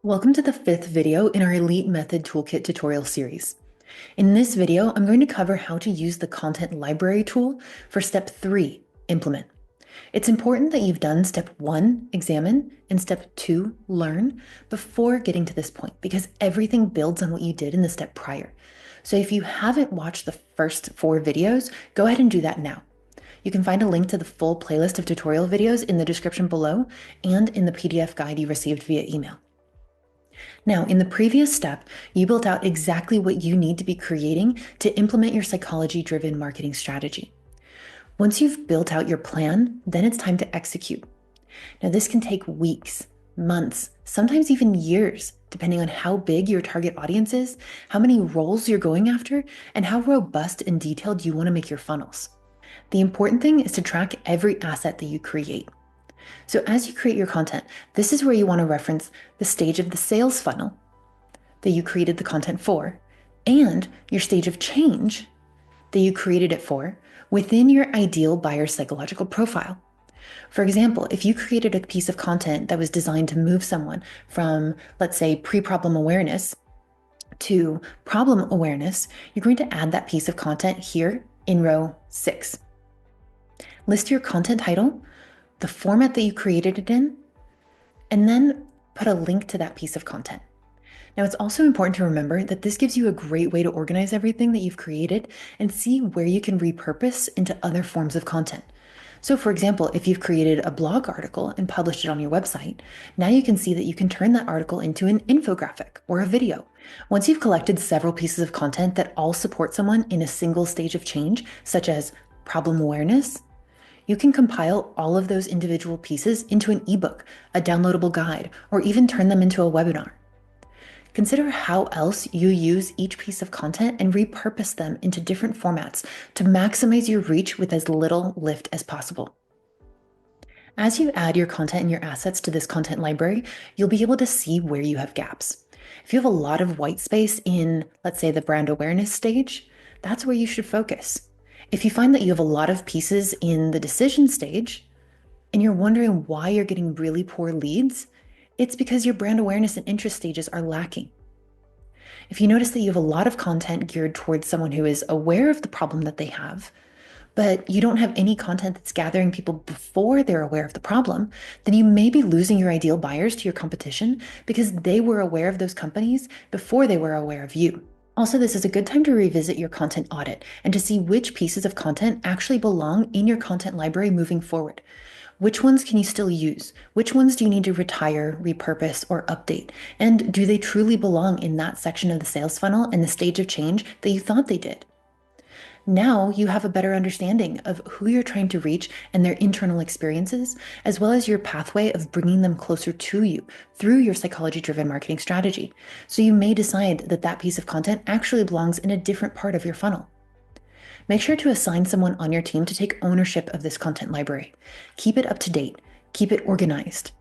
Welcome to the fifth video in our ELITE Method Toolkit tutorial series. In this video, I'm going to cover how to use the content library tool for step 3, implement. It's important that you've done step 1, examine, and step 2, learn, before getting to this point, because everything builds on what you did in the step prior. So if you haven't watched the first 4 videos, go ahead and do that now. You can find a link to the full playlist of tutorial videos in the description below and in the PDF guide you received via email. Now, in the previous step, you built out exactly what you need to be creating to implement your psychology-driven marketing strategy. Once you've built out your plan, then it's time to execute. Now, this can take weeks, months, sometimes even years, depending on how big your target audience is, how many roles you're going after, and how robust and detailed you want to make your funnels. The important thing is to track every asset that you create. So as you create your content, this is where you want to reference the stage of the sales funnel that you created the content for, and your stage of change that you created it for within your ideal buyer's psychological profile. For example, if you created a piece of content that was designed to move someone from, let's say, pre-problem awareness to problem awareness, you're going to add that piece of content here in row 6. List your content title, the format that you created it in, and then put a link to that piece of content. Now, it's also important to remember that this gives you a great way to organize everything that you've created and see where you can repurpose into other forms of content. So for example, if you've created a blog article and published it on your website, now you can see that you can turn that article into an infographic or a video. Once you've collected several pieces of content that all support someone in a single stage of change, such as problem awareness, you can compile all of those individual pieces into an ebook, a downloadable guide, or even turn them into a webinar. Consider how else you use each piece of content and repurpose them into different formats to maximize your reach with as little lift as possible. As you add your content and your assets to this content library, you'll be able to see where you have gaps. If you have a lot of white space in, let's say, the brand awareness stage, that's where you should focus. If you find that you have a lot of pieces in the decision stage and you're wondering why you're getting really poor leads, it's because your brand awareness and interest stages are lacking. If you notice that you have a lot of content geared towards someone who is aware of the problem that they have, but you don't have any content that's gathering people before they're aware of the problem, then you may be losing your ideal buyers to your competition because they were aware of those companies before they were aware of you. Also, this is a good time to revisit your content audit and to see which pieces of content actually belong in your content library moving forward. Which ones can you still use? Which ones do you need to retire, repurpose, or update? And do they truly belong in that section of the sales funnel and the stage of change that you thought they did? Now you have a better understanding of who you're trying to reach and their internal experiences, as well as your pathway of bringing them closer to you through your psychology-driven marketing strategy. So you may decide that that piece of content actually belongs in a different part of your funnel. Make sure to assign someone on your team to take ownership of this content library. Keep it up to date. Keep it organized.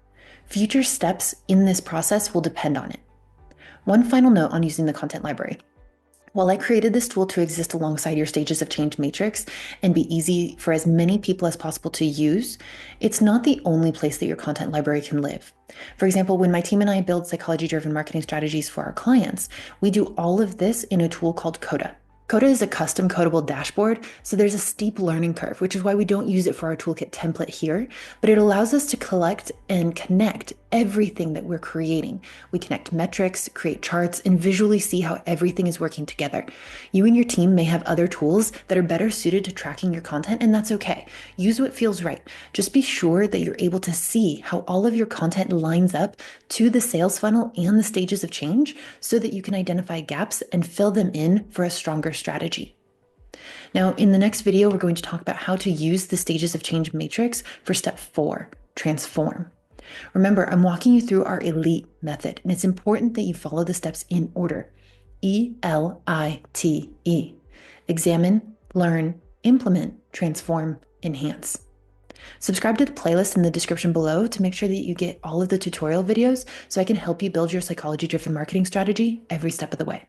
Future steps in this process will depend on it. One final note on using the content library. While I created this tool to exist alongside your stages of change matrix and be easy for as many people as possible to use, it's not the only place that your content library can live. For example, when my team and I build psychology-driven marketing strategies for our clients, we do all of this in a tool called Coda. Coda is a custom codable dashboard, so there's a steep learning curve, which is why we don't use it for our toolkit template here, but it allows us to collect and connect everything that we're creating. We connect metrics, create charts, and visually see how everything is working together. You and your team may have other tools that are better suited to tracking your content, and that's okay. Use what feels right. Just be sure that you're able to see how all of your content lines up to the sales funnel and the stages of change so that you can identify gaps and fill them in for a stronger strategy. Now, in the next video, we're going to talk about how to use the stages of change matrix for step 4, transform. Remember, I'm walking you through our ELITE method, and it's important that you follow the steps in order. ELITE. Examine, learn, implement, transform, enhance. Subscribe to the playlist in the description below to make sure that you get all of the tutorial videos so I can help you build your psychology-driven marketing strategy every step of the way.